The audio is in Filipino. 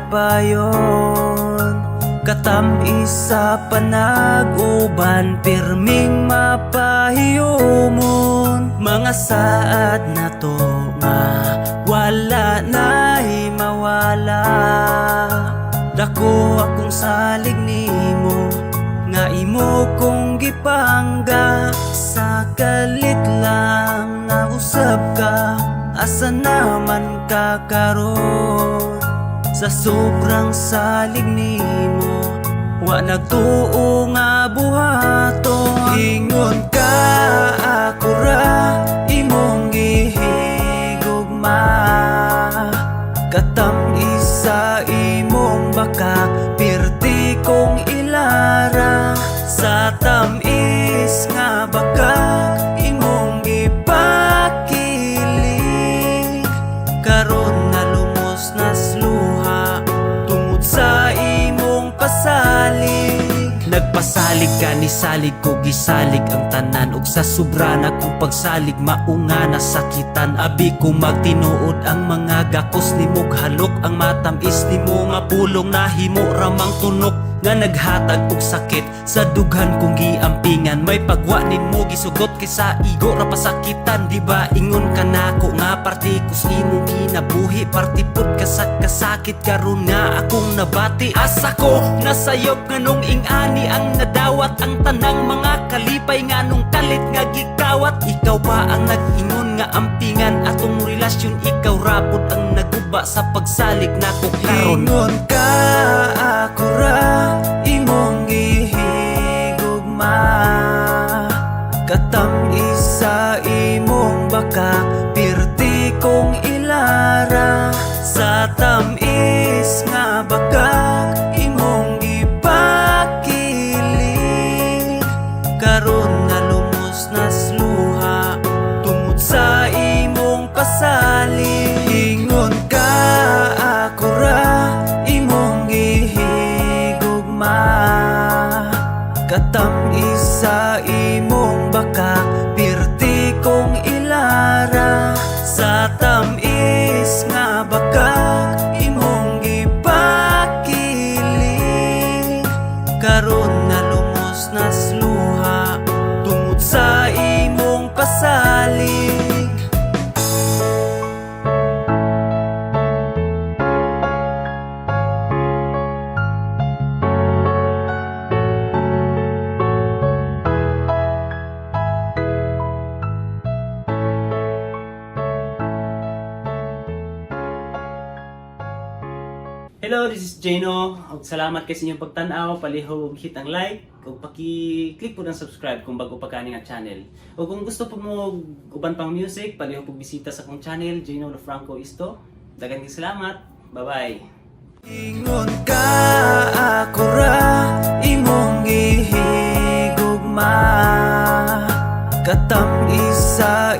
payon, katamis sa panag-uban, pirming mapahiyumon. Mga saad na to nga wala na'y mawala. Dako akong salig nimo, nga imo kong gipangga. Sa kalit lang na usab ka, asa naman ka karon? Sa sobrang salig nimo, wa nagtuo nga buhaton. Ingon ka ako ra, imong gihigugma, katamis sa imong baka, pirti kong ilara. Sa tamis nga baka, imong gipakilig, karon na lumos nas luha tungod sa imong pasalig. Nagpasalig ka ni salig ko, gisalig ang tanan, ug sa sobra na kong pagsalig maunga nasakitan. Abi ko magtinuod ang mga gakos nimo, halok ang matamis nimo nga pulong, nahimo ramang tunok nga naghatag og sakit sa dughan kong giampingan. May pagwa nimo gisugot kaysa igo ra pasakitan. Di ba ingon ka nako nga parte kus imong kinabuhi, parte pud ka sa kasakit karon nga akong nabati. Asa ko nasayop nganong ing-ani ang nadawat, ang tanang mga kalipay nganong kalit nga gikawat. Ikaw ba ang nag-ingon nga ampingan atong relasyon, ikaw rapod ang naguba sa pagsalig nako karon. Ingon ka ako ra, imong gihigugma, katamis sa imong baka, pirti kong ilara. Sa tamis nga baka, imong gipakilig, karon na lumos nas luha tungod sa imong pasalig. Ingon ka ako ra, imong gihigugma, katamis sa imong baka, pirti kong ilara. Sa tamis nga baka, imong gipakilig, karon na lumos nas luha tungod sa imong pasalig. Hello, this is Jano. Salamat kay sa inyong pagtanaw. Palihog hit ang like ug paki-click po ng subscribe kung bago pa kani nga channel. O kung gusto po mo uban pang music, palihog po bisita sa akong channel, Jano Lofranco Isto. Daghang salamat. Bye-bye. Ingon ka ako ra, imong gihigugma, katamis sa